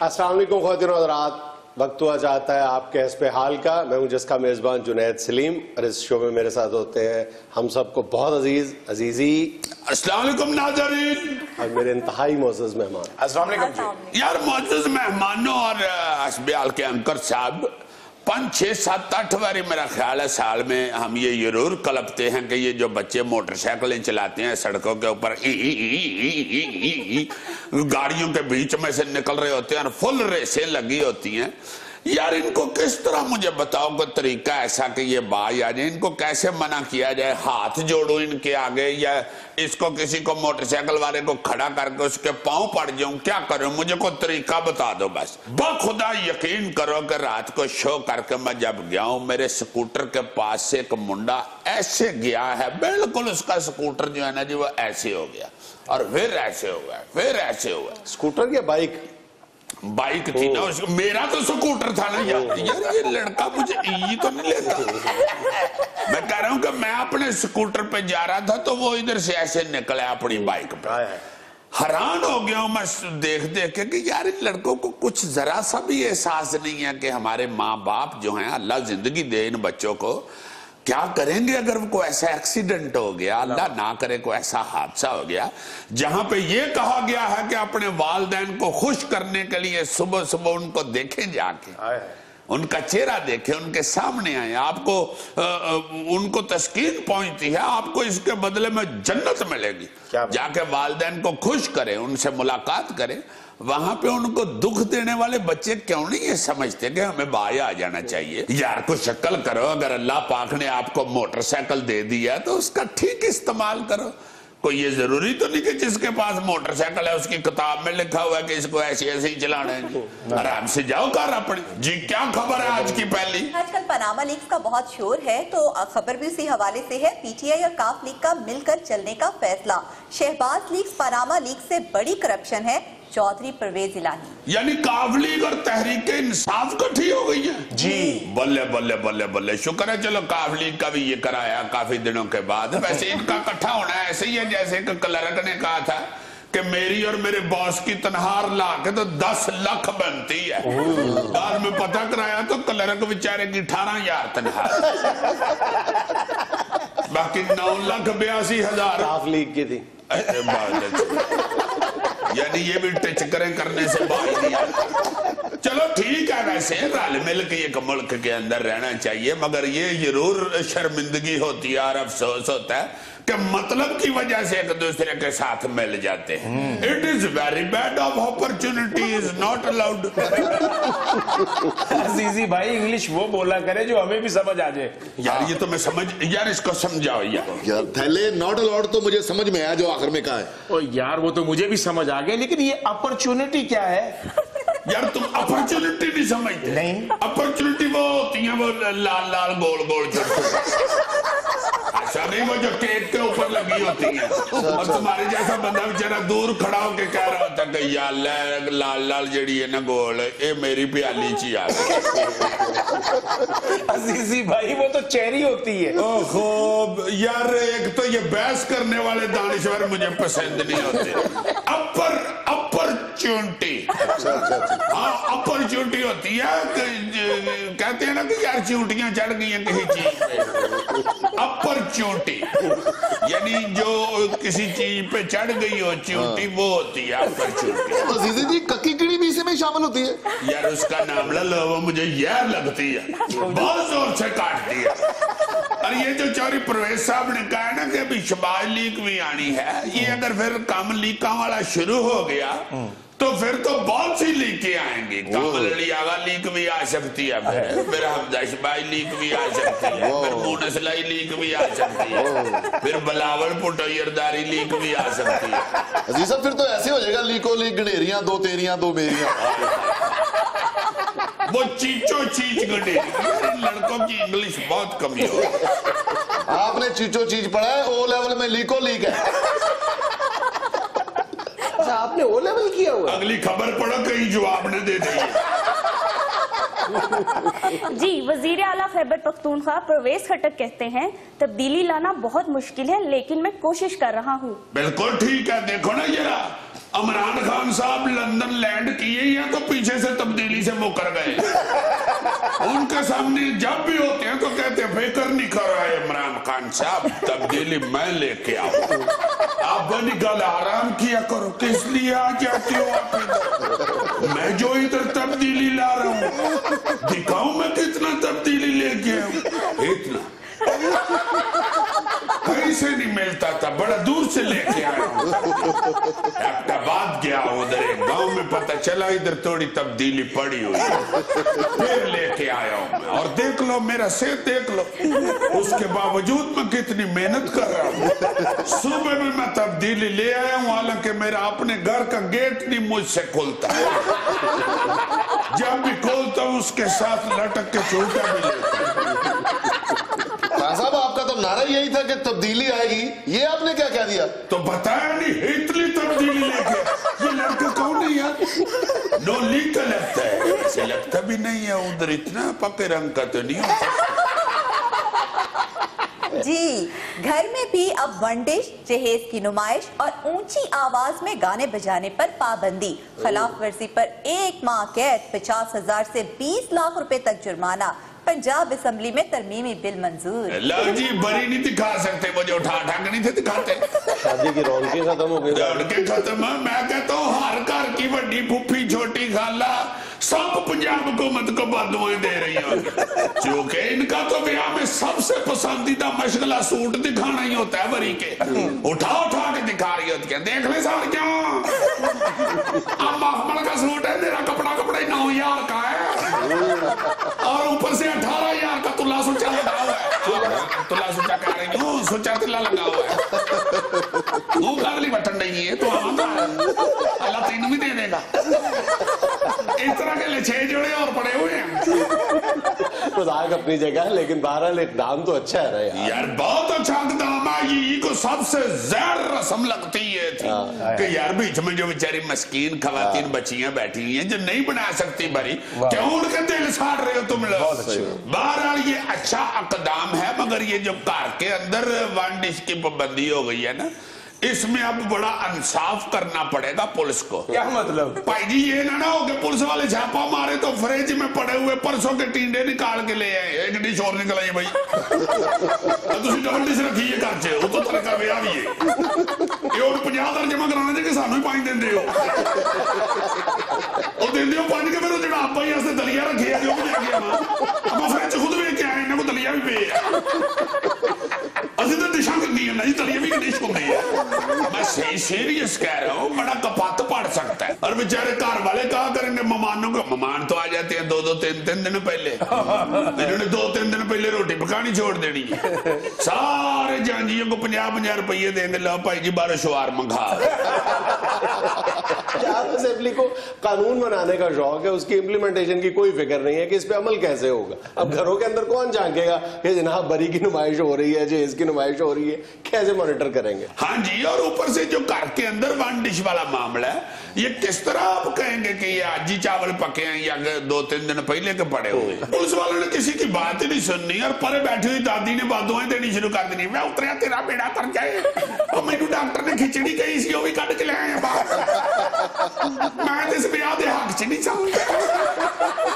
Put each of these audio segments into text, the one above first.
अस्सलाम वालेकुम ख्वातीन और हज़रात, वक्त हुआ जाता है आपके हस्बे हाल का। मैं हूं जिसका मेज़बान जुनैद सलीम और इस शो में मेरे साथ होते हैं हम सबको बहुत अजीजी अस्सलाम वालेकुम नाज़रीन और मेरे इंतहाई मोअज़्ज़ज़ मेहमान। अस्सलाम वालेकुम यार मोअज़्ज़ज़ मेहमानों और हस्बे हाल के अंकर साहब 5, 6, 7, 8 बारी मेरा ख्याल है साल में हम ये जरूर कलपते हैं कि ये जो बच्चे मोटरसाइकिलें चलाते हैं सड़कों के ऊपर गाड़ियों के बीच में से निकल रहे होते हैं और फुल रेसें लगी होती हैं। यार इनको किस तरह मुझे बताओ कोई तरीका ऐसा कि ये बाज आ जाए, इनको कैसे मना किया जाए? हाथ जोड़ो इनके आगे या इसको किसी को मोटरसाइकिल वाले को खड़ा करके उसके पांव पड़ जाऊं? क्या करूं? मुझे कोई तरीका बता दो बस। बखुदा यकीन करो कि रात को शो करके मैं जब गया हूं मेरे स्कूटर के पास से एक मुंडा ऐसे गया है, बिल्कुल उसका स्कूटर जो है ना जी वो ऐसे हो गया और फिर ऐसे हो गया, फिर ऐसे हो गया। स्कूटर या बाइक थी ना उसको, मेरा तो स्कूटर था ना यार। ये लड़का मुझे ये तो नहीं लेता। मैं कह रहा हूँ कि मैं अपने स्कूटर पे जा रहा था तो वो इधर से ऐसे निकला अपनी बाइक पे। हैरान हो गया हूँ मैं देख देख के कि यार इन लड़कों को कुछ जरा सा भी एहसास नहीं है कि हमारे माँ बाप जो हैं, अल्लाह जिंदगी दे इन बच्चों को, क्या करेंगे अगर कोई ऐसा एक्सीडेंट हो गया, अल्लाह ना करे कोई ऐसा हादसा हो गया जहां पे ये कहा गया है कि अपने वालिदैन को खुश करने के लिए सुबह सुबह उनको देखें, जाके उनका चेहरा देखें, उनके सामने आए, आपको उनको तस्कीन पहुंचती है, आपको इसके बदले में जन्नत मिलेगी। जाके वालिदैन को खुश करें, उनसे मुलाकात करें। वहां पे उनको दुख देने वाले बच्चे क्यों नहीं ये समझते कि हमें बाहर आ जाना चाहिए? यार को शक्ल करो, अगर अल्लाह पाक ने आपको मोटरसाइकिल दे दिया तो उसका ठीक इस्तेमाल करो। कोई ये जरूरी तो नहीं कि जिसके पास मोटरसाइकिल है उसकी किताब में लिखा हुआ है कि इसको ऐसे ऐसे ही चलाना है। आराम से जाओ कार अपनी। जी क्या खबर है आज की पहली? आजकल पनामा लीक्स का बहुत शोर है तो खबर भी उसी हवाले से है। पीटीआई और काफ लीग का मिलकर चलने का फैसला। शहबाज लीग्स पनामा लीग से बड़ी करप्शन है, चौधरी परवेज इलाही। यानी काफ लीग और तहरीक इंसाफ इकट्ठी हो गई है जी। बल्ले बल्ले बल्ले बल्ले, शुक्र है चलो काफ लीग का भी ये कराया काफी दिनों के बाद। वैसे इनका इकट्ठा होना ऐसे ही है जैसे कि क्लर्क ने कहा था कि मेरी और मेरे बॉस की तनहार ला के तो 10 लाख बनती है। बाद में पता कराया तो क्लर्क बेचारे की 18,000 तनहार, बाकी 9,82,000 काफ लीग की थी। यानी ये भी टिचकरें करने से बाहर नहीं आता। चलो ठीक है, वैसे रल मिल के एक मुल्क के अंदर रहना चाहिए, मगर ये जरूर शर्मिंदगी होती है और अफसोस होता है कि मतलब की वजह से एक दूसरे के साथ मिल जाते हैं। It is very bad of opportunity is not allowed. अजीजी भाई इंग्लिश वो बोला करे जो हमें भी समझ आ जाए। यार ये तो मैं समझ, यार इसको समझाओ यार थैले नॉट अलाउड तो मुझे समझ में आया जो आखिर में कहा है। ओ यार वो तो मुझे भी समझ आ गया, लेकिन ये अपॉर्चुनिटी क्या है? यार तुम अपॉर्चुनिटी नहीं समझते? नहीं, अपॉर्चुनिटी वो होती है वो लाल लाल गोल गोल ऐसा नहीं, वो जो केक के ऊपर लगी होती है और तुम्हारे जैसा बंदा बेचारा दूर खड़ा होके कह रहा होता कि यार लाल लाल जड़ी है ना गोल, ये मेरी प्याली ची आ गई। अजीजी भाई वो तो चेरी होती है। ओहो यार, एक तो ये बहस करने वाले दानिश्वर मुझे पसंद नहीं होते। अपॉर्चुनिटी, हाँ अपॉर्चुनिटी होती है, कहते हैं ना कि यार चूंटियां चढ़ गई हैं किसी चीज पे। अपॉर्चुनिटी यानी जो किसी चीज पे चढ़ गई हो चूंटी, वो होती है अपॉर्चुनिटी। जी कक्की कीड़ी भी इसी में शामिल होती है? यार उसका नाम लो, वो मुझे यह लगती है, बहुत जोर से काटती है। और ये जो चौधरी परवेज साहब ने कहा ना कि अभी शहबाज लीग भी आनी है, ये अगर फिर काम लीका वाला शुरू हो गया तो फिर तो बहुत सी लीकें आएंगी। कामली आगा लीक भी आ सकती है, फिर हमदाशबाई लीक भी आ सकती है, फिर मुनसलाई लीक भी आ सकती है, फिर बलावल पुटोयरदारी लीक भी आ सकती है। अजीज साहब फिर तो ऐसे हो जाएगा लीको लीक, गनेरियां 2 तेरियां 2 मेरियां। वो चीचो चीच गनेरी। लड़कों की इंग्लिश बहुत कमी हो। आपने चीचो चीज पढ़ा है, ओ लेवल में लीको लीक है। आपने ओ लेवल किया हुआ? अगली खबर पढ़ो कहीं जवाब न दे दें। जी, वजीर आला खैबर पख्तूनख्वा परवेज खट्टक कहते हैं तब्दीली लाना बहुत मुश्किल है लेकिन मैं कोशिश कर रहा हूँ। बिल्कुल ठीक है, देखो ना जरा इमरान खान साहब लंदन लैंड किए या तो पीछे से तब्दीली से मुकर गए। उनके सामने जब भी होते हैं तो कहते हैं फिक्र नहीं कर रहा है इमरान खान साहब, तब्दीली मैं लेके आऊं, आप बनी गल आराम किया करो, किस लिए आ जाते हो आप इधर? मैं जो इधर तब्दीली ला रहा हूं दिखाऊं मैं कितना तब्दीली लेके आऊं। इतना कहीं से नहीं मिलता था, बड़ा दूर से लेके आया हूं। अहमदाबाद गया उधर एक गांव में पता चला इधर थोड़ी तब्दीली पड़ी हुई है, फिर लेके आया हूं मैं। और देख लो मेरा सेहत देख लो, उसके बावजूद मैं कितनी मेहनत कर रहा हूं। सुबह में मैं तब्दीली ले आया हूं, हालांकि मेरा अपने घर का गेट नहीं मुझसे खुलता, जब भी खोलता हूं उसके साथ लटक के छूटा भी लेता। साहब आपका तो नारा यही था कि तब्दीली आएगी, ये आपने क्या कह दिया? तो बताया नहीं, इतनी तब्दीली लेके। ये लड़का कौन है यार? नोली का लगता है, ऐसे लगता भी नहीं है उधर, इतना पक्के रंग का तो नहीं होता। जी, घर में भी अब वंडिश, जहेज की नुमाइश और ऊंची आवाज में गाने बजाने पर पाबंदी। खिलाफ वर्जी पर 1 माह कैद, 50,000 से 20 लाख रुपए तक जुर्माना। पंजाब असेंबली में तरमीमी बिल मंजूर। लो जी, बरी नहीं दिखा सकते, मुझे उठा के नहीं थे दिखाते। शादी की रौनकें खत्म हो गई, रौनकें खत्म। मैं कहता हूँ हर घर की बड़ी फूफी छोटी खाला सब पंजाब हुकूमत को बददुआएं दे रही हैं, क्योंकि इनका तो ब्याह में सबसे पसंदीदा मशगला सूट दिखाना ही होता है। बरी के उठा के दिखा रही होती है, देख ले साल क्या अब मखमल का सूट है, मेरा कपड़ा ही 9,000 का है और ऊपर से 18,000 का तुला सुचा लगा हुआ है। तुला सुचा कह रही हूँ, सुचा तिल्ला लगा हुआ है। वो कागली बटन नहीं है तो अल्लाह तीन भी दे देगा। इस तरह के 6 जोड़े और पड़े हुए हैं। मजाक अपनी जगह, लेकिन बहरहाल एक दाम तो अच्छा है ना यार बहुत अच्छा दाम है। ये को सबसे ज्यादा रस्म लगती है कि यार बीच में जो बेचारी मस्कीन खवातीन बच्चियां बैठी हुई हैं जो नहीं बना सकती भरी, क्यों उनके दिल साड़ रहे हो तुम लोग? बहरहाल ये अच्छा इकदाम है, मगर ये जो घर के अंदर वन डिश की पाबंदी हो गई है ना, इसमें अब बड़ा इंसाफ करना पड़ेगा पुलिस को। क्या मतलब? भाई जी ये ना हो कि पुलिस वाले छापा मारे तो फ्रिज में पड़े हुए परसों के टींडे निकाल के ले आए, एक डिश और निकल आई भाई। तुम डबल डिश रखी है घर च, तो तरह का ब्याह भी है ये और 50,000 जमा कराने कि सानू ही 5 देंदे हो। और देंदे हो 5 के मेरे जनाब भाई ऐसे दलिया रखे है जो भी लेके आना, अब फ्रिज खुद लेके आए, इन्हें को दलिया भी पे असि तो डिशा कितनी है नहीं, दलिया भी डिश होती है। मैं सही सीरियस कह रहा हूँ, बड़ा कपात पड़ सकता है। और बेचारे घर वाले कहा करेंगे मेहमानों को, मेहमान तो आ जाते हैं 2-2, 3-3 दिन पहले, इन्होंने 2-3 दिन पहले रोटी पकानी छोड़ देनी है। सारे जांजियों को 50-50 रुपये देंगे, लो भाई जी 12 शवार मंगा। असेंबली को कानून बनाने का शौक है, उसकी इम्प्लीमेंटेशन की कोई फिक्र नहीं है कि इस पे अमल कैसे होगा। अब घरों के अंदर कौन झांकेगा कि जनाब बरी की नुमाइश हो रही है, जहेज की नुमाइश हो रही है, कैसे मॉनिटर करेंगे? हाँ जी, और ऊपर से जो घर के अंदर वन डिश वाला मामला है, ये किस तरह आप कहेंगे कि ये आज ही चावल पके हैं या 2-3 दिन पहले के पड़े हुए? पुलिस वालों ने किसी की बात ही नहीं सुननी और परे बैठी हुई दादी ने बादुआएं देनी शुरू कर देनी। मैं उतरिया तेरा बेड़ा कर जाए और मैनू डॉक्टर ने खिचड़ी कही सी, भी कट के ले आए मैं इस ब्याह दे हक च नहीं चाहता,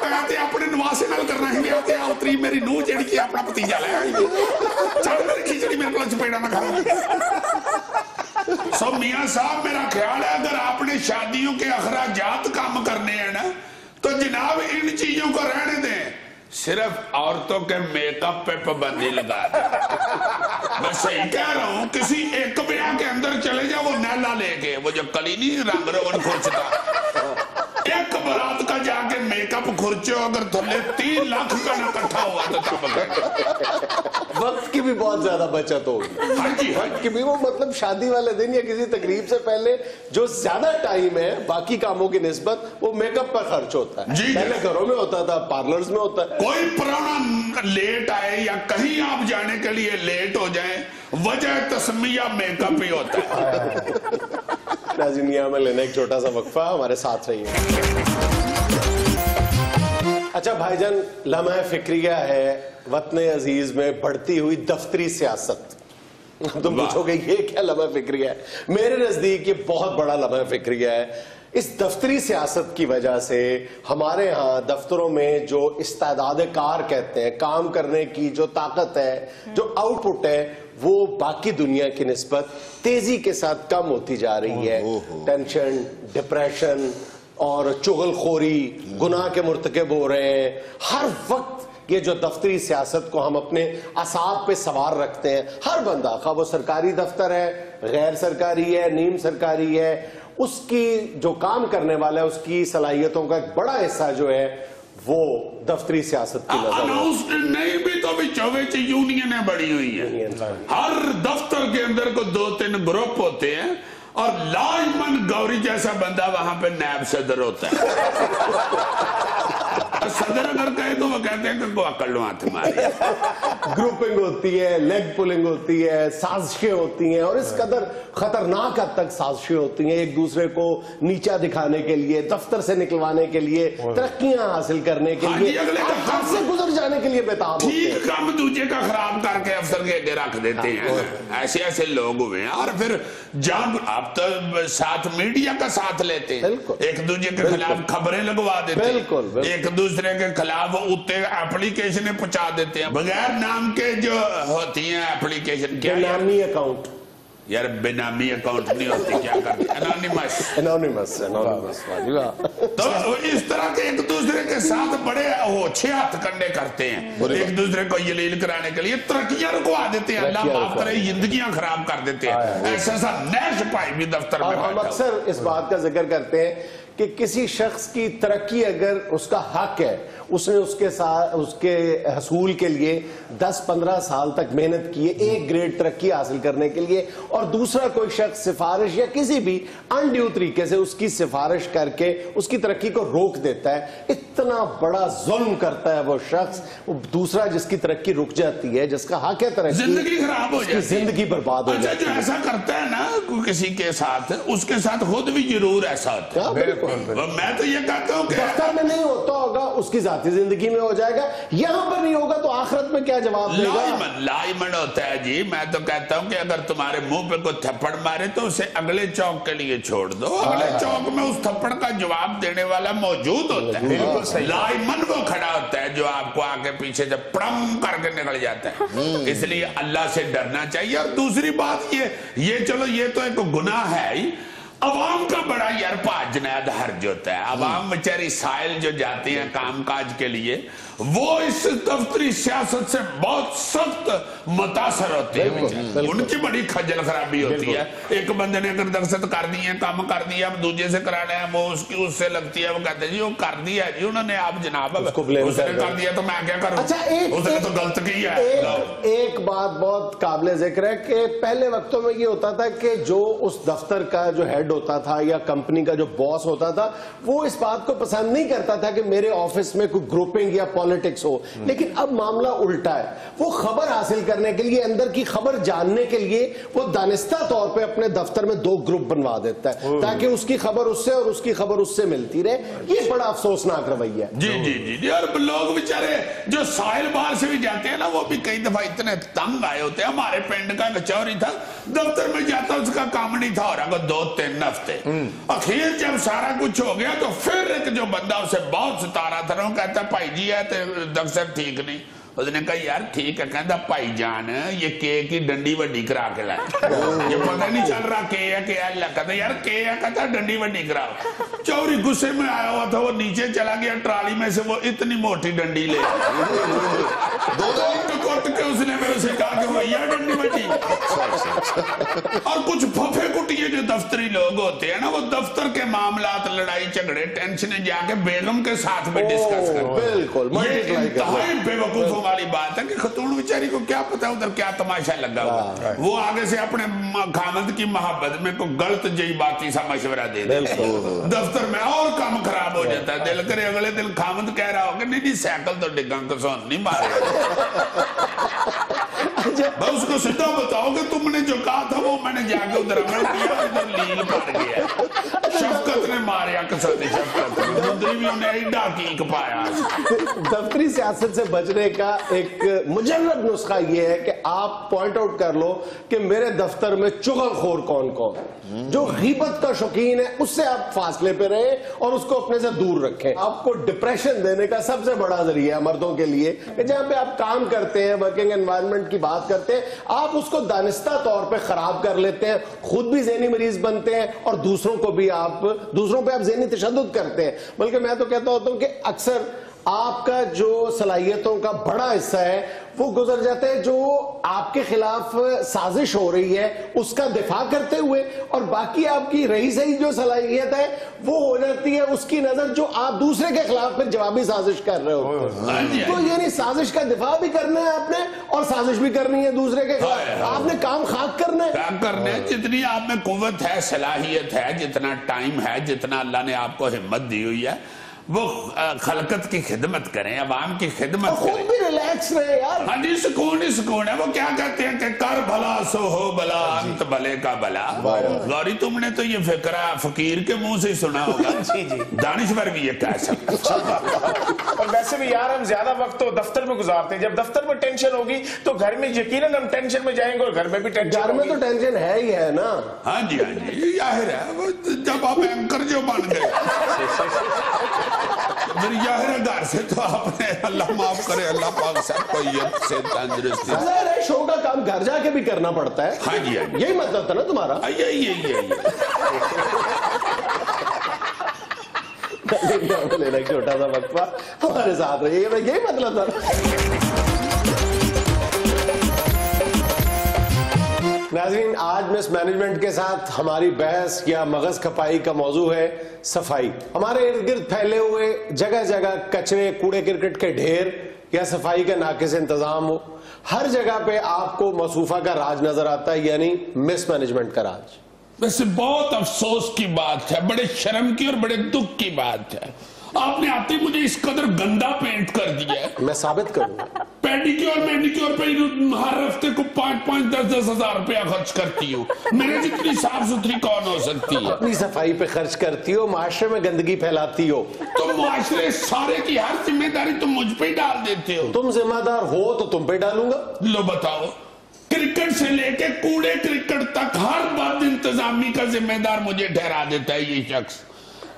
मैं ते अपने नवासे नाल करना है ब्याह ते उतरी मेरी नूह जेड़ी कि अपना भतीजा ले आई, चल मेरी खिचड़ी मेरे को चपेड़ा ना करो। सो मियां साहब मेरा ख्याल है अगर आपने शादियों के अखराजात कम करने हैं ना, तो जनाब इन चीजों को रहने दें, सिर्फ औरतों के मेकअप पे पाबंदी लगा दें। मैं सही कह रहा हूँ, किसी एक ब्याह के अंदर चले जाओ, वो नैला लेके, वो जो कली नहीं रंग रोगन खुर्चता, एक बारात का जाके मेकअप खुर्चो अगर थोड़े 3 लाख का ना इकट्ठा हुआ तो तब वक्त की भी बहुत ज्यादा बचत होगी। हाँ जी, वक्त की भी, वो मतलब शादी वाले दिन या किसी तकरीब से पहले जो ज्यादा टाइम है बाकी कामों की निस्बत, वो मेकअप पर खर्च होता है। जी, पहले घरों में होता था, पार्लर्स में होता है। कोई पुराना लेट आए या कहीं आप जाने के लिए लेट हो जाए, वजह तस्मिया मेकअप ही होता है। नाज़रीन में लेना एक छोटा सा वक्फा, हमारे साथ रहिए। अच्छा भाईजान, लम्हा फिक्रिया है वतन अजीज में बढ़ती हुई दफ्तरी सियासत। तुम पूछोगे ये क्या लम्हा फिक्रिया है? मेरे नजदीक ये बहुत बड़ा लम्हा फिक्रिया है। इस दफ्तरी सियासत की वजह से हमारे यहाँ दफ्तरों में जो इस्तेदाद कार कहते हैं, काम करने की जो ताकत है, जो आउटपुट है, वो बाकी दुनिया की निस्बत तेजी के साथ कम होती जा रही है। टेंशन, डिप्रेशन और चुगलखोरी, गुनाह के मुर्तकब हो रहे हैं। हर वक्त ये जो दफ्तरी सियासत को हम अपने असाब पे सवार रखते हैं, हर बंदा, खा वो सरकारी दफ्तर है, गैर सरकारी है, नीम सरकारी है, उसकी जो काम करने वाला है उसकी सलाहियतों का एक बड़ा हिस्सा जो है वो दफ्तरी सियासत की नजर अनाउंसमेंट नहीं भी तो भी चौबीस यूनियनें बड़ी हुई है। हर दफ्तर के अंदर को 2-3 ग्रुप होते हैं और लाजमन गौरी जैसा बंदा वहां पे नायब सदर होता है। सदर अगर कहे तो वो कहते हैं कि को अकड़ लो हाथ मारी। ग्रुपिंग होती है, लेग पुलिंग होती है, साजिशें होती हैं और इस कदर खतरनाक हद तक साजिशें होती हैं एक दूसरे को नीचा दिखाने के लिए, दफ्तर से निकलवाने के लिए, तरक्कियां हासिल करने के लिए, हद से गुजर जाने के लिए बेताब होते हैं। ठीक काम दूजे का खराब करके अफसर के आगे रख देते हैं। ऐसे ऐसे लोग हुए हैं। और फिर जब आप तो साथ मीडिया का साथ लेते हैं, एक दूसरे के खिलाफ खबरें लगवा देते हैं, एक दूसरे के खिलाफ उत्ते एप्लीकेशनें पहुंचा देते हैं बगैर नाम के जो होती हैं एप्लीकेशन। क्या बेनामी अकाउंट? यार बेनामी अकाउंट नहीं होती, क्या करते? एनोनिमस। तो इस तरह के एक दूसरे के साथ बड़े अच्छे हथकंडे करते हैं, एक दूसरे को यलील कराने के लिए तरक्कियां रुकवा देते हैं, अल्लाह माफ करे जिंदगियां खराब कर देते हैं। ऐसा नैश पाई भी दफ्तर में। हम अक्सर इस बात का जिक्र करते हैं कि किसी शख्स की तरक्की अगर उसका हक है, उसने उसके साथ उसके हसूल के लिए 10-15 साल तक मेहनत की है एक ग्रेड तरक्की हासिल करने के लिए, और दूसरा कोई शख्स सिफारिश या किसी भी अनड्यू तरीके से उसकी सिफारिश करके उसकी तरक्की को रोक देता है, इतना बड़ा जुल्म करता है वो शख्स। वो दूसरा जिसकी तरक्की रुक जाती है, जिसका हक है तरक्की, जिंदगी खराब हो जाती है, जिंदगी बर्बाद हो जाती है। जो ऐसा करता है ना किसी के साथ, उसके साथ खुद भी जरूर ऐसा होता है। मैं तो ये कहता हूँ कि दफ्तर में नहीं होता होगा, उसकी जाती जिंदगी में हो जाएगा, यहां पर नहीं होगा तो आखिरत में क्या जवाब देगा? लाइमन होता है जी। मैं तो कहता हूँ कि अगर तुम्हारे मुंह पे कोई थप्पड़ मारे तो उसे अगले चौक के लिए छोड़ दो, अगले चौक में उस थप्पड़ का जवाब देने वाला मौजूद होता है। लाइमन वो खड़ा होता है जो आपको आगे पीछे से पड़म करके निकल जाता है। इसलिए अल्लाह से डरना चाहिए। और दूसरी बात ये चलो ये तो एक गुनाह है ही, अवाम का बड़ा यार पाजनाद हर्ज होता है। अवाम बेचारी साइल जो जाती हैं कामकाज के लिए, वो इस दफ्तरी सियासत से बहुत सख्त मुतासर होते हैं। उनकी बड़ी खजल खराबी होती है। एक बंदे ने अगर दरअसल कर दी है, काम कर दिया, अब दूसरे से कराना है, वो उसकी उससे लगती है, वो कहते हैं जी वो कर दिया है जी उन्होंने, आप जनाब उसने कर दिया तो मैं क्या करूं? अच्छा, उसने तो गलत किया है। एक बात बहुत काबिल जिक्र है कि पहले वक्तों में ये होता था कि जो उस दफ्तर का जो हेड होता था या कंपनी का जो बॉस होता था, वो इस बात को पसंद नहीं करता था कि मेरे ऑफिस में कोई ग्रुपिंग या पॉलिटिक्स हो। लेकिन अब मामला उल्टा है। वो खबर हासिल करने के लिए, अंदर की खबर जानने के लिए, वो दानिस्ता तौर पे अपने दफ्तर में 2 ग्रुप बनवा देता है ताकि उसकी खबर उससे और उसकी खबर उससे मिलती रहे। ये बड़ा अफसोसनाक रवैया है। जी जी जी जी। और लोग बेचारे जो साहिल बाहर से भी जाते हैं ना, वो भी कई दफा इतने तंग आए होते हैं। हमारे पिंड का कचौरी था, दफ्तर में जाता उसका काम नहीं था, और 2-3 हफ्ते आखिर जब सारा कुछ हो गया तो फिर एक जो बंदा उसे बहुत सतारा था, वो कहता भाई जी है तो दफ्तर ठीक नहीं। उसने कहा यार ठीक है, कहता भाई जान ये के की डंडी वड्डी करा के लाए, ये पता नहीं चल रहा के है के अल्लाह। कहता यार के है, कहता डंडी वड्डी कराओ। चौरी गुस्से में आया हुआ था, वो नीचे चला गया, ट्राली में से वो इतनी मोटी डंडी ले कोट के उसने मेरे से कहा कि भैया डंडी वड्डी। और कुछ फफे कुटिए जो दफ्तरी लोग होते हैं ना, वो दफ्तर के मामलात, लड़ाई झगड़े, टेंशन जाके बेगम के साथ में डिस्कस करते। बिल्कुल बेवकूफों वाली बात है कि खतून बेचारी को क्या पता उधर क्या तमाशा लगा हुआ। वो आगे से अपने खामद की मोहब्बत में को गलत जई बाती सा मशवरा दे दे, दफ्तर में और काम खराब हो जाता है। दिल करे अगले दिन खामद कह रहा हो कि नहीं साइकिल तो डिग्गा कसौन नहीं मारे। भाई उसको सीधा बताओ कि तुमने जो कहा था वो मैंने जाके उधर अमल किया, इधर लील पड़ गया। शफकत ने मारिया कसौती, शफकत मुंदरी भी उन्हें एडा कीक पाया। दफ्तरी सियासत से बचने का एक मुजर्रद नुस्खा ये है कि आप पॉइंट आउट कर लो कि मेरे दफ्तर में चुगलखोर कौन कौन, जो गीबत का शौकीन है उससे आप फासले पे रहें और उसको अपने से दूर रखें। आपको डिप्रेशन देने का सबसे बड़ा जरिया है मर्दों के लिए कि जहां पे आप काम करते हैं, वर्किंग एनवायरनमेंट की बात करते हैं, आप उसको दानिस्ता तौर पे खराब कर लेते हैं, खुद भी ज़हनी मरीज बनते हैं और दूसरों पे आप ज़हनी तशद्दुद करते हैं। बल्कि मैं तो कहता होता हूं कि अक्सर आपका जो सलाहियतों का बड़ा हिस्सा है वो गुजर जाता है जो आपके खिलाफ साजिश हो रही है उसका दिफा करते हुए, और बाकी आपकी रही सही जो सलाहियत है वो हो जाती है उसकी नजर जो आप दूसरे के खिलाफ फिर जवाबी साजिश कर रहे हो। तो यानी साजिश का दिफा भी करना है आपने और साजिश भी करनी है दूसरे के खिलाफ, आपने काम खाक करना है। काम करना है, जितनी आप में कुव्वत है, सलाहियत है, जितना टाइम है, जितना अल्लाह ने आपको हिम्मत दी हुई है, वो खलकत की खिदमत करें, अवाम की खिदमत खुद करें। भी रिलैक्स रहे यार। हाँ जी, सुकून ही सुकून है। वो क्या कहते हैं कि कर भला सो हो भला, अंत भले का भला। गौरी तुमने तो ये फिक्रा फकीर के मुंह से ही सुना होगा। जी जी, दानिश्वर भी ये कह सकते। और वैसे भी यार हम ज्यादा वक्त तो दफ्तर में गुजारते हैं, जब दफ्तर में टेंशन होगी तो घर में यकीनन हम टेंशन में जाएंगे और घर में भी टेंशन। घर में तो टेंशन है ही है ना। हाँ जी, हाँ जी, जाहिर है। वो जब आप एंकर जो बन गए फिर जाहिर है घर से तो आपने, अल्लाह माफ करे, अल्लाह पाक सबको से तंदुरुस्ती। है शो का काम घर जाके भी करना पड़ता है। हाँ जी, हाँ जी, यही मतलब था ना तुम्हारा। यही लेना छोटा सा वक्फा हमारे साथ रहिएगा, यही मतलब था। नाज़रीन, आज मिस मैनेजमेंट के साथ हमारी बहस या मगज खपाई का मौजू है सफाई। हमारे इर्द गिर्द फैले हुए जगह जगह कचरे, कूड़े क्रिकेट के ढेर या सफाई का नाकिस इंतजाम हो, हर जगह पे आपको मसूफा का राज नजर आता है, यानी मिस मैनेजमेंट का राज। वैसे बहुत अफसोस की बात है, बड़े शर्म की और बड़े दुख की बात है, आपने आते मुझे इस कदर गंदा पेंट कर दिया है। मैं साबित करूंगा। पेडिक्योर मैनिक्योर पे हर हफ्ते को 5-5, 10-10 हजार रुपया खर्च करती हूँ। मेरे जितनी साफ सुथरी कौन हो सकती है? अपनी सफाई पे खर्च करती हो, माशरे में गंदगी फैलाती हो। तो माशरे सारे की हर जिम्मेदारी तुम मुझ पे ही डाल देते हो। तुम जिम्मेदार हो तो तुम पे डालूंगा। लो बताओ, क्रिकेट से लेके कूड़े क्रिकेट तक हर बात इंतजामी का जिम्मेदार मुझे ठहरा देता है ये शख्स।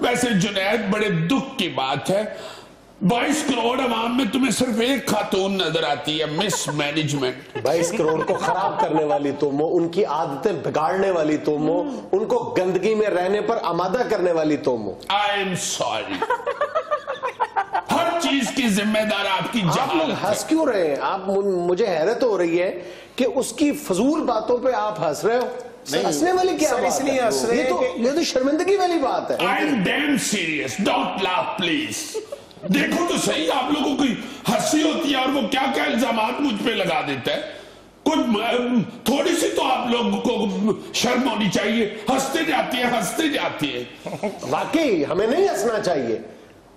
वैसे जुनैद, बड़े दुख की बात है, 22 करोड़ अवाम में तुम्हें सिर्फ एक खातून नजर आती है, मिस मैनेजमेंट। 22 करोड़ को खराब करने वाली तुम हो, उनकी आदतें बिगाड़ने वाली तुम हो, उनको गंदगी में रहने पर आमादा करने वाली तुम हो। I am sorry. हर चीज की जिम्मेदार आपकी आप लोग हंस क्यों रहे हैं? आप मुझे हैरत हो रही है कि उसकी फजूल बातों पे आप हंस रहे हो। हंसने वाली क्या बात है? इसलिए हंस रहे हैं ये तो शर्मिंदगी वाली बात है। I am damn serious, don't laugh please. देखो तो सही, आप लोगों की हंसी होती है और वो क्या क्या इल्जामात मुझ पे लगा देता है। कुछ थोड़ी सी तो आप लोगों को शर्म होनी चाहिए। हंसते जाती है। वाकई हमें नहीं हंसना चाहिए,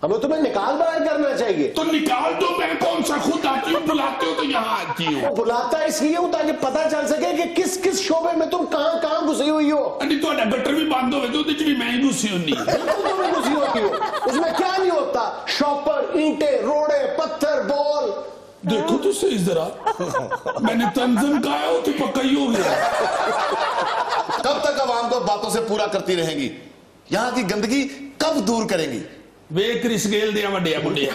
हमें तुम्हें निकाल बाहर करना चाहिए। तो निकाल दो, मैं कौन सा खुद आती हूँ, बुलाते हो तो यहाँ आती हूँ। बुलाता इसलिए हूं ताकि पता चल सके कि किस किस शोबे में तुम कहां कहां घुसी हुई हो। नहीं तो गटर भी बंद हो तो भी मैं ही घुसी हूँ। बिल्कुल तुम घुसी होती हो, उसमें क्या नहीं होता। शॉपर, ईंटे, रोड़े, पत्थर, बॉल। देखो तो सही जरा, मैंने तंजम कहा हो तो पक्का ही हो गया। कब तक अवाम को बातों से पूरा करती रहेंगी? यहाँ की गंदगी कब दूर करेंगी? वे क्रिस गेल दिया वड्डिया मुंडिया।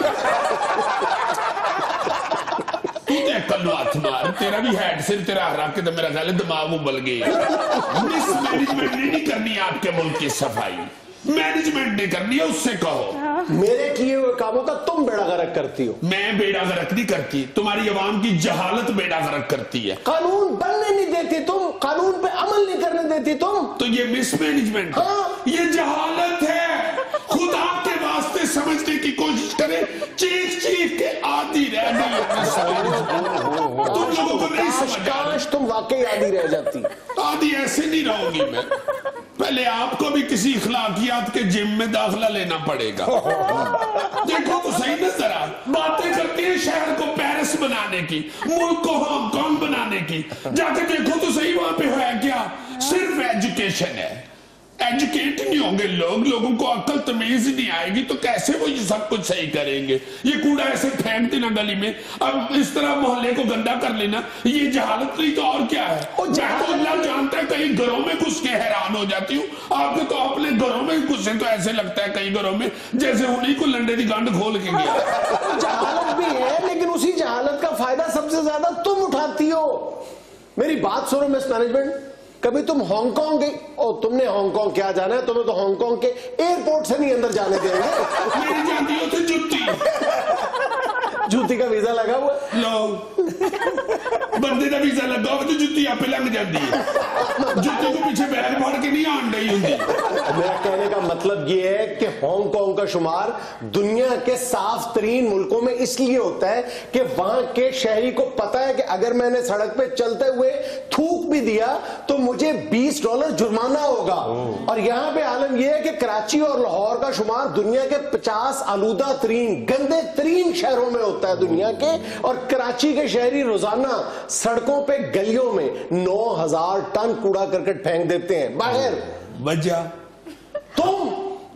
तू तो कल्लू हाथ मार, तेरा भी हेड सिर तेरा हरा के तो मेरा ख्याल दिमाग उबल गया। मिस मैनेजमेंट नहीं करनी आपके मुल्क की सफाई, मैनेजमेंट नहीं करनी है, उससे कहो। मेरे किए हुए कामों का तुम बेड़ा गर्क करती हो। मैं बेड़ा गर्क नहीं करती, तुम्हारी अवाम की जहालत बेड़ा गर्क करती है। कानून बनने नहीं देती तुम, कानून पे अमल नहीं करने देती तुम। तो ये मिस मैनेजमेंट, हाँ। ये जहालत है। खुदा के वास्ते समझने की कोशिश करें, चीख के आधी रह गई। तुम लोगों को नहीं समझ, काश तुम वाकई आदी रह जाती। आधी ऐसे नहीं रहूंगी मैं। पहले आपको भी किसी इखलाकियात के जिम में दाखिला लेना पड़ेगा। देखो तो सही ना जरा, बातें करती है शहर को पेरिस बनाने की, मुल्क को हांगकांग बनाने की, जाके देखो तो सही वहां पे है क्या? सिर्फ एजुकेशन है, एजुकेट नहीं होंगे लोग, लोगों को अक्ल तमीज नहीं आएगी तो कैसे वो ये सब कुछ सही करेंगे? ये कूड़ा ऐसे फेंक देना गली में, अब इस तरह मोहल्ले को गंदा कर लेना, ये जहालत नहीं तो और क्या है? और मैं तो अल्लाह जानता है कई घरों में घुस के हैरान हो जाती हूँ। आपके तो अपने घरों में घुसे तो ऐसे लगता है कई घरों में जैसे उन्हीं को लंडे की गांड खोल के गया। जहालत भी है, लेकिन उसी जहालत का फायदा सबसे ज्यादा तुम उठाती हो। मेरी बात सुनो मिस मैनेजमेंट, कभी तुम हांगकांग गई और तुमने हांगकांग क्या जाना है? तुम्हें तो हांगकांग के एयरपोर्ट से नहीं अंदर जाने देंगे। मेरी जाती हो तो जुत्ती, जूती का वीजा लगा हुआ लो बंदे का वीजा लगा हुआ तो जुत्ती आप लंघ जाती है, जुत्ती को पीछे बैग मार के नहीं आन रही होती। मेरा कहने का मतलब यह है कि हांगकांग का शुमार दुनिया के साफ तरीन मुल्कों में इसलिए होता है कि वहां के शहरी को पता है कि अगर मैंने सड़क पे चलते हुए थूक भी दिया तो मुझे $20 जुर्माना होगा। और यहां पे आलम यह है कि कराची और लाहौर का शुमार दुनिया के 50 आलूदा तरीन गंदे तरीन शहरों में होता है दुनिया के, और कराची के शहरी रोजाना सड़कों पे गलियों में 9000 टन कूड़ा करकट फेंक देते हैं बाहर। वजह तुम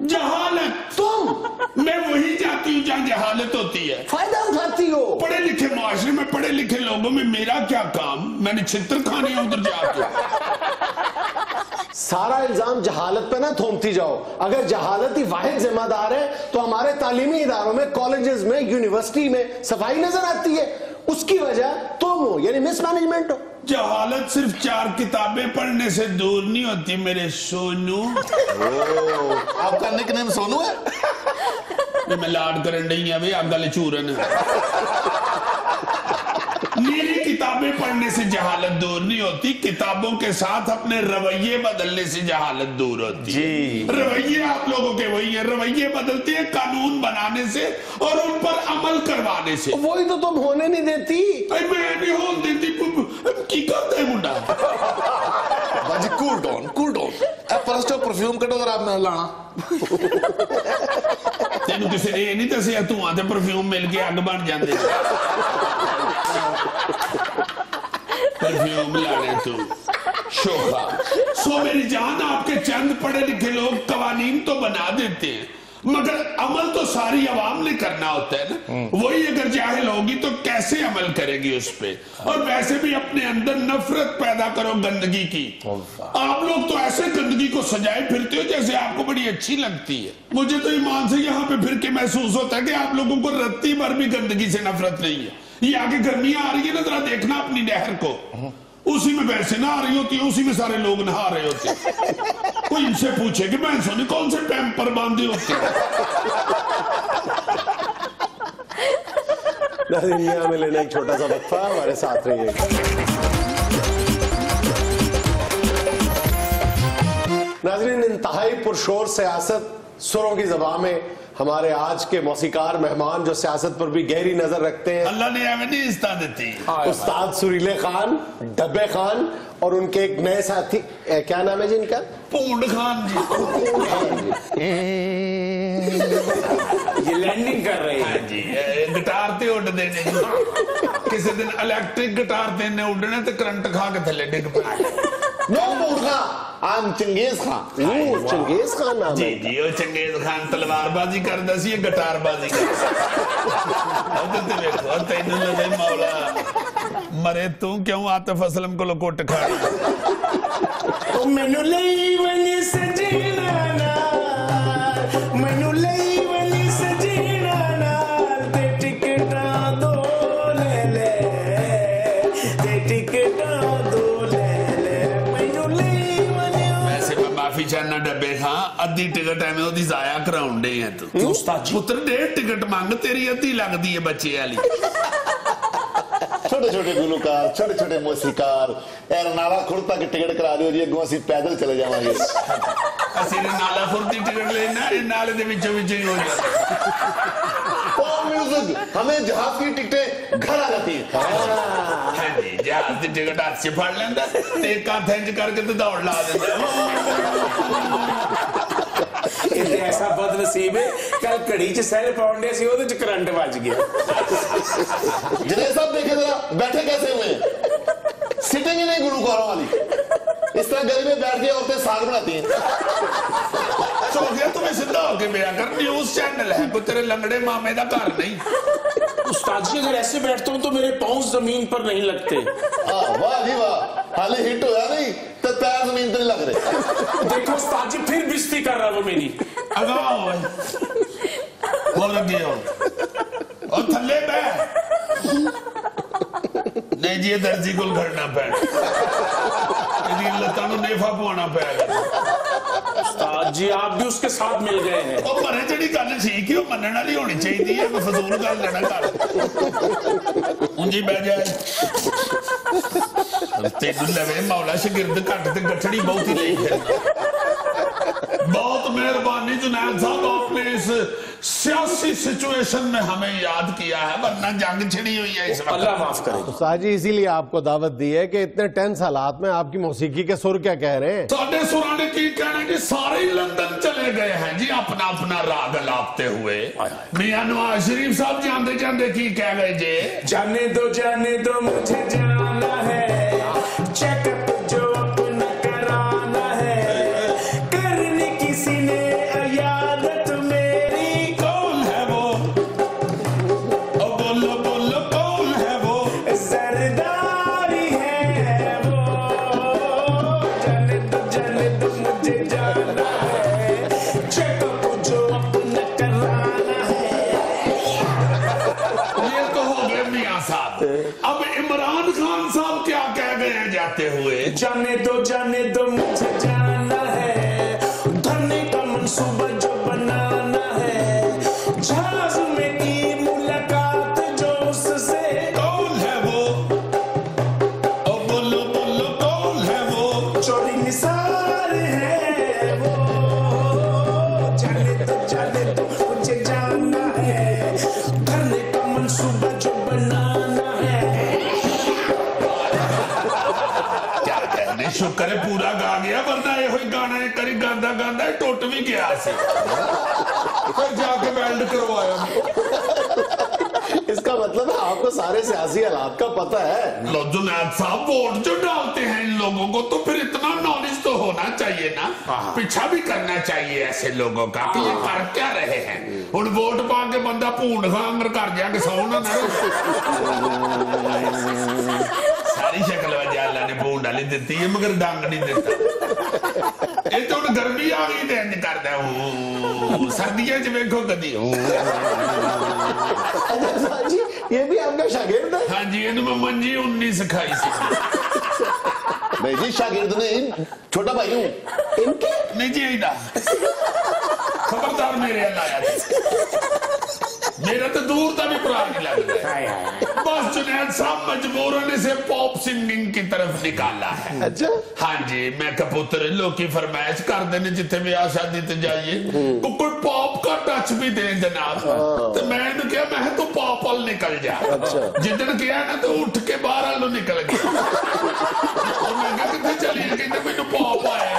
जहालत, तुम मैं वही जाती हूँ जहाँ जहालत होती है, फायदा उठाती हो। पढ़े लिखे माशरे में पढ़े लिखे लोगों में मेरा क्या काम? मैंने छित्र खाने हैं उधर जाके। सारा इल्जाम जहालत पे ना थोपती जाओ। अगर जहालत ही वाहिद जिम्मेदार है तो हमारे तालीमी इदारों में, कॉलेजेस में, यूनिवर्सिटी में सफाई नजर आती है। उसकी वजह तुम हो, यानी मिस मैनेजमेंट हो। जहालत सिर्फ 4 किताबें पढ़ने से दूर नहीं होती मेरे सोनू। आपका निकनेम सोनू है? मैं लाड करन रही है भाई, आप गले चूरन। नीली किताबें पढ़ने से जहालत दूर नहीं होती, किताबों के साथ अपने रवैये बदलने से जहालत दूर होती है। रवैये आप लोगों के वही है, रवैये बदलते हैं कानून बनाने से और उन पर अमल करवाने से। वही तो तुम होने नहीं देती। मैं नहीं होने देती, की करता है मुंडा। बाजी कूल डाउन, कूल डाउन। अब फर्स्ट परफ्यूम कटो जरा मैं लाना। तेन किसी ने ये नहीं दसिया तू आते परफ्यूम मिल के अग बन जाते। परफ्यूम लाने तू शोभा। सो मेरी जान, आपके चंद पढ़े लिखे लोग कवानीन तो बना देते हैं मगर अमल तो सारी आवाम ने करना होता है ना। वही अगर जाहिल होगी तो कैसे अमल करेगी उस पे? और वैसे भी अपने अंदर नफरत पैदा करो गंदगी की। आप लोग तो ऐसे गंदगी को सजाए फिरते हो जैसे आपको बड़ी अच्छी लगती है। मुझे तो ईमान से यहाँ पे फिर के महसूस होता है कि आप लोगों को रत्ती भर भी गंदगी से नफरत नहीं है। ये आगे गर्मियां आ रही है ना, जरा देखना अपनी नहर को, उसी में वैसे नहा रही होती है, उसी में सारे लोग नहा रहे होते हैं। कोई इनसे पूछे कि भैंसों ने कौन से पैम्पर बांधे होते हैं। दुनिया में लेना एक छोटा सा वक्फा, हमारे साथ रहिएगा। नाज़रीन, इंतहाई पुरशोर सियासत, सुरों की ज़बान में हमारे आज के मौसीकार मेहमान जो सियासत पर भी गहरी नजर रखते हैं, अल्लाह ने हमें नहीं इस्ता देती, उस्ताद सुरीले खान, डब्बे खान और उनके एक नए साथी, क्या नाम है जिनका? पूंड खान जी। ये लैंडिंग कर रहे हैं जी। गिटार ते उड़ देने, किसी दिन इलेक्ट्रिक गिटार तेने उड़ने ते करंट खा के थले डिग पे। आम चंगेज खान। चंगेज खान नाम जी है। जी, वो चंगेज खान तलवारबाजी करदा सी, गिटारबाजी देखो तेन लगे मौला मरे तू क्यों आतिफ असलम को लकोट खा। मैनू लई वनी सजना नाल, मैनू लई वनी सजना नाल, ते टिकटां दो ले ले, ते टिकटां दो ले ले, मैनू लई वनी। वैसे मैं माफी चाहना डब्बे खां, अद्धी टिकट एवें ओदी जाया कराउण डे है तू। पुत्र 1.5 टिकट मंग, तेरी अद्धी लगदी है बच्चे वाली। छोटे छोटे गुलकार, छोटे छोटे मौसीकार, नाला खुर तक टिकट करा दियो जी, अगों असीं पैदल चले जावांगे। ਅਸੀਂ ਨਾਲਾ ਫੁਰਤੀ ਟਿਕਟ ਲੈਣਾ, ਇਹ ਨਾਲੇ ਦੇ ਵਿੱਚੋਂ ਵਿੱਚ ਹੀ ਹੋ ਜਾਂਦਾ। और म्यूजिक, हमें जहाज की टिकटें घर आ जाती है। हाँ जी, जहाज की टिकट हाथ से फड़ लेंदा ते एक हाथ इंज करके ते दौड़ ला देंदा। कहते ऐसा बदनसीब है कल घड़ी च सैल पाउंडे सी ओदे च करंट बज गया। जुनैद साहब देखे जरा बैठे कैसे हुए हैं, सिटिंग ही नहीं गुलूकारों वाली। इस तरह गली में बैठ के औरतें साग बनाती हैं। चौकिया तुम्हें सीधा होके मेरा कर, न्यूज चैनल है, कोई तेरे लंगड़े मामे का घर नहीं। उस्ताद जी अगर ऐसे बैठता हूँ तो मेरे पाँव जमीन पर नहीं लगते। वाह जी वाह, हाले हिट होया नहीं तो पैर जमीन पे नहीं लग रहे। देखो उस्ताद जी फिर बिस्ती कर रहा वो मेरी। अगाओ बोल लगे हो और थल्ले बैठ। नहीं जी दर्जी को घड़ना पैना, लता नेफा पवाना पैगा। उस्ताद जी आप भी उसके साथ मिल गए हैं। ਉਹ ਮਰੇ ਜਿਹੜੀ ਗੱਲ ਠੀਕ ਹੈ ਉਹ ਮੰਨਣ ਵਾਲੀ ਹੋਣੀ ਚਾਹੀਦੀ ਹੈ, ਫਜ਼ੂਲ ਗੱਲ ਲੈਣਾ ਕਰ। ਉਂਝ ਹੀ ਬਹਿ ਜਾਏ ਤੈਨੂੰ ਲਵੇ ਮੌਲਾ ਸ਼ਾਗਿਰਦ ਘੱਟ ਤੇ ਗੱਠੜੀ ਬਹੁਤੀ ਲਈ ਫਿਰਦਾ। बहुत मेहरबानी जुनैद साहब, आपने इस सियासी सिचुएशन में हमें याद किया है, वरना जंग छिड़ी हुई है इस वक्त। अल्लाह माफ करे। उस्ताद जी इसीलिए आपको दावत दी है कि इतने टेंस हालात में आपकी मौसीकी के सुर क्या कह रहे हैं। साढ़े सुरा ने की कहना कि सारे ही लंदन चले गए हैं जी अपना अपना राग लापते हुए। मियां नवाज शरीफ साहब जाते जाते की कह गए जे, जाने दो मुझे जाना है, चेकअप जो अपना कराना है, करनी किसी ने अयादत मेरी। कौन है वो? ओ बोलो बोलो कौन है वो? सरदारी है वो। जाने दो मुझे जाना है, चेकअप जो अपना कराना है। ये तो हो गए मियां साहब। अब इमरान खान साहब क्या कह गए हैं जाते हुए? जाने दो मुझे जाना है, धरने का मंसूबा जो बनाना है, जहाज में की मुलाकात जो उससे। कौन है वो? ओ बोलो बोलो कौन है वो? चोरी निसार है वो। जाने दो मुझे जाना है, धरने का मंसूबा जो बनाना है। क्या कहने, शुक्र है पूरा गा गया, वरना ये हुई गाना एक करी गांदा गांदा टुट भी गया से। फिर जाके वेल्ड करवाया। इसका मतलब है आपको सारे सियासी हालात का पता है। लो जुनैद साहब, वोट जो डालते हैं इन लोगों को तो फिर इतना नॉलेज तो होना चाहिए ना, पीछा भी करना चाहिए ऐसे लोगों का कि ये कर क्या रहे हैं। हुण वोट पा के बंदा भूंड खांगर कर जाके सौना ना। सारी शक्ल वजह अल्लाह ने भूंड वाली दी है मगर डंग नहीं देता। ये तो हुण गर्मी आ गई तो इंज करदा है, सर्दियां च वेखो कदी। उस्ताद जी ये भी आपका शागिर्द है? हाँ जी, इन्हें मैं मंजी 19 सिखाई सी। नहीं जी शागिर्द नहीं, छोटा भाई हूँ इनके। नहीं जी इदा खबरदार मेरे अल्लाह मेरा तो दूर तक भी भरा नहीं लग रहा। बस जुनैद साहब मजबूरन इसे पॉप सिंगिंग की तरफ निकाला है। अच्छा हाँ जी, मैं कबूतर लोग की फरमाइश कर देने जिथे ब्याह शादी ते जाइए तो कोई पॉप का टच भी दे जनाब। तो मैंने क्या, मैं तो पॉप वाल निकल जा। जिदन किया ना तो उठ के बाहर वालों निकल गया। तो मैं क्या कितने चली कहते मैंने पॉप आया।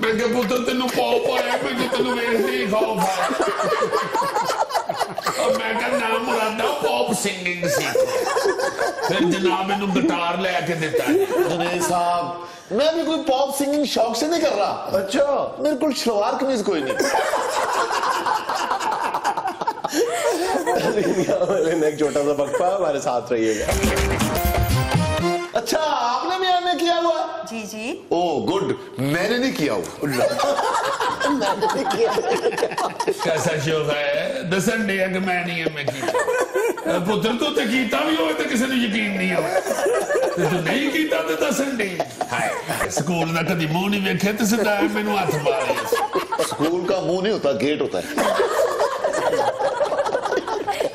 मैं क्या पुत्र तेन पॉप आया, मैंने तेन वेखते ही खौफ है। और मैं क्या नाम मुरादा पॉप सिंगिंग सीखो। फिर जनाब इन्हू गिटार लेके दिता। जुनैद साहब मैं भी कोई पॉप सिंगिंग शौक से नहीं कर रहा। अच्छा मेरे को सलवार कमीज कोई नहीं। एक छोटा सा वक्फा, हमारे साथ रहिएगा। अच्छा आपने भी एमए किया हुआ? जी जी। ओ गुड, मैंने नहीं किया हुआ। कैसा शौक है दसन डे कि मैं नहीं एमए की पुत्र तू तो कीता भी हो तो किसी ने यकीन नहीं हो। तू नहीं कीता तो दसन डे हाय स्कूल का कभी मुंह नहीं वेखे तो सीधा मैनू हथ मारे। स्कूल का मुंह नहीं होता, गेट होता है।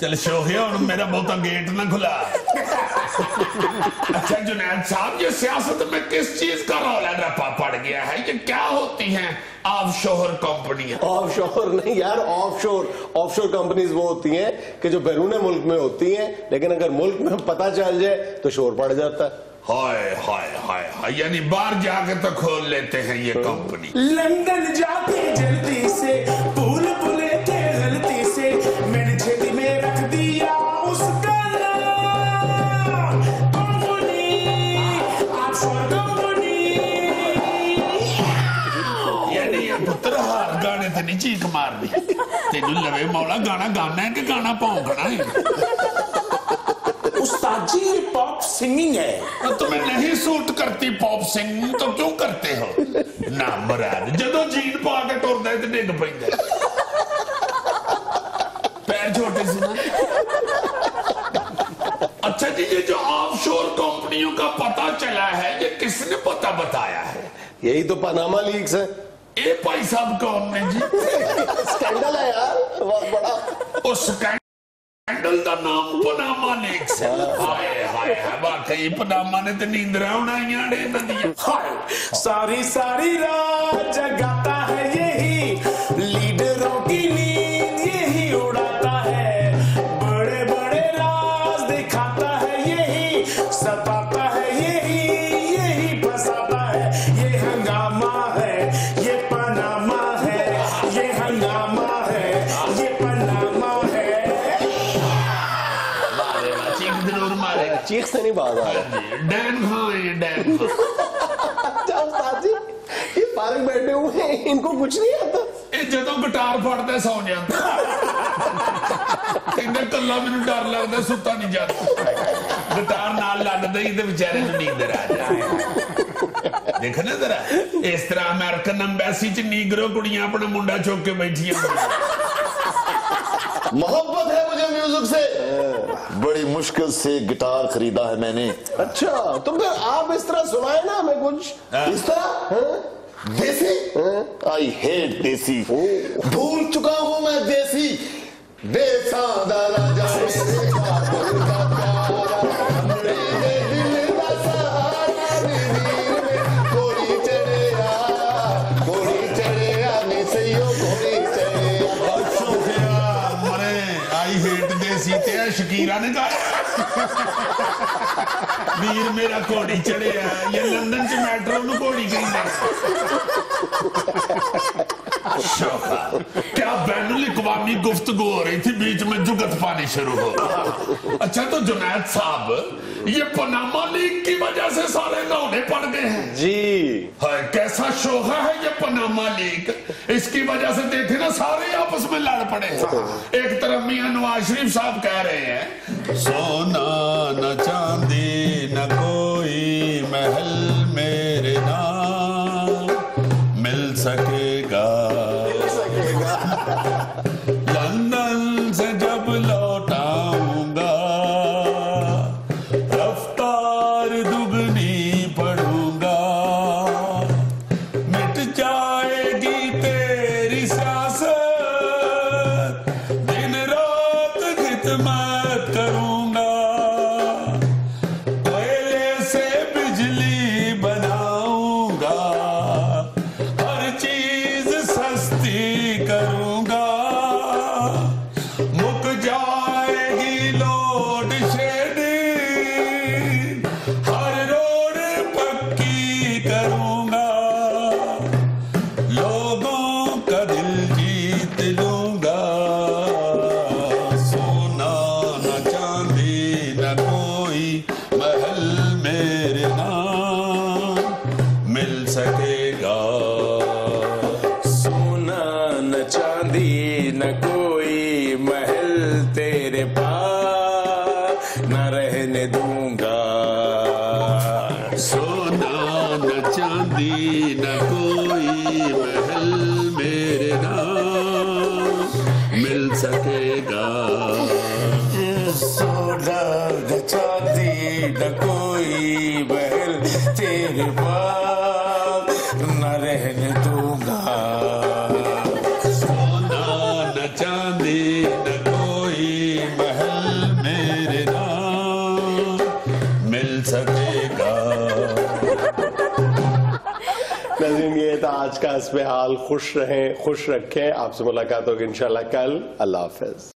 चल शोहे और मेरा बहुता गेट ना खुला। अच्छा जुनैद साहब, ये सियासत में किस चीज का रौला रपा पड़ गया है? ये क्या होती हैं ऑफशोर कंपनियां? ऑफशोर नहीं यार, ऑफशोर कंपनीज वो होती हैं कि जो बैरून मुल्क में होती हैं, लेकिन अगर मुल्क में पता चल जाए तो शोर पड़ जाता है। हाय हाय हाय यानी बाहर जाके तो खोल लेते हैं ये कंपनी। लंदन जाके जल्दी से भूल भुले के गलती से मैंने छेती में रख दिया उसका नाम कंपनी, ऑफशोर कंपनी। यानी ये पुत्र हार गाने ते नहीं चीख मारनी, तेनू लवे मौला गाना गाना है कि गाना भौंकना है? उस्ताद जी ये पॉप सिंगिंग है। तो तुम्हें नहीं सूट करती पॉप सिंगिंग तो क्यों करते हो? ना मराद जदों जीन पा के टुरदा है ते डिग पैंदा, पैर छोटे से ना। अच्छा जी, ये जो ऑफशोर कंपनियों का पता चला है ये किसने पता बताया है? यही तो पनामा लीक्स है। ये भाई साहब कौन ने जी? स्कैंडल है यार बहुत बड़ा। उस स्कैंडल का नाम पनामा लीक्स है। हाय हाय हाय, वाकई पनामा ने तो नींदरा उड़ाइयां ने नदियां। हाय सारी सारी रात जगाता है यही, लीडरों की नींद यही उड़ाता है, बड़े बड़े राज दिखाता है यही, सताता है यही फंसाता है। ये हंगामा है, ये पनामा है, ये हंगामा है, ये पनामा है। चीख जरूर मारेगा। चीख से नहीं बात आ रहा। डैन खां है, डैन खां। अच्छा उस्ताद जी, ये पार्क बैठे हुए हैं, इनको कुछ नहीं आता। ਇਹ ਜਦੋਂ ਗਿਟਾਰ ਫੜਦਾ ਸੌ ਜਾਂਦਾ, ਕਹਿੰਦਾ ਕੱਲਾ ਮੈਨੂੰ ਡਰ ਲੱਗਦਾ ਸੁੱਤਾ ਨਹੀਂ ਜਾਂਦਾ, ਗਿਟਾਰ ਨਾਲ ਲੱਗਦਾ ਹੀ ਤੇ ਵਿਚਾਰੇ ਨੂੰ ਨੀਂਦਰ ਆ ਜਾਂਦੀ। ਦੇਖ ਨਾ ਜ਼ਰਾ, ਇਸ ਤਰ੍ਹਾਂ ਅਮਰੀਕਨ ਐਮਬੈਸੀ ਚ ਨੀਗਰੋ ਕੁੜੀਆਂ ਆਪਣਾ ਮੁੰਡਾ ਚੁੱਕ ਕੇ ਬੈਠੀਆਂ ਹੁੰਦੀਆਂ। मोहब्बत है मुझे म्यूजिक से, बड़ी मुश्किल से गिटार खरीदा है मैंने। अच्छा तो फिर आप इस तरह सुनाए ना हमें कुछ इस तरह देसी, आई हेट देसी, भूल चुका हूं मैं देसी। देसा दा राजा मेरे बाबू का प्यारा, मेरे दिल दा सहारा, नीर में कोड़ी चढ़िया नी सैयो घोड़ी चढ़िया। मरे आई हेट देसी ते शकीरा ने गाया, वीर मेरा घोड़ी चढ़िया। ये लंदन च मेट्रो नु घोड़ी कहंदे। शोखा क्या बैनुल अक़वामी गुफ्तगू हो रही थी, बीच में जुगत पानी शुरू हो गया। अच्छा तो जुनैद साहब, ये पनामा लीग की वजह से सारे लौटे पड़ गए हैं जी। हाय कैसा शोखा है ये पनामा लीग, इसकी वजह से देखे ना सारे आपस में लड़ पड़े हैं। एक तरफ मियां नवाज शरीफ साहब कह रहे हैं सोना न चांदी न कोई महल मेरे नाम मिल सकेगा, लंदन से जब लौटाऊंगा रफ्तार दुगनी पढ़ूंगा, मिट जाएगी तेरी सियासत, दिन रात खिदमत करूंगा, कोयले से बिजली बनाऊंगा, हर चीज सस्ती करूंगा, मुक जाएगी लोड शेडिंग, हर रोड पक्की करूंगा, लोगों का दिल जीत लूंगा, सोना न चांदी न कोई महल मेरे नाम मिल सकेगा। सोना न चांदी न कोई महल तेरे पास न रहने दूंगा। सोना न चांदी न कोई महल मेरे नाम मिल सकेगा। सोना न चांदी न कोई महल तेरे पास न रहने दूंगा। सोना न चांदी न कोई महल मेरे नाम मिल सकेगा। नाज़रीन ये था आज का इस्तेहाल। खुश रहें, खुश रखें। आपसे मुलाकात होगी इंशाल्लाह कल। अल्लाह हाफ़िज़।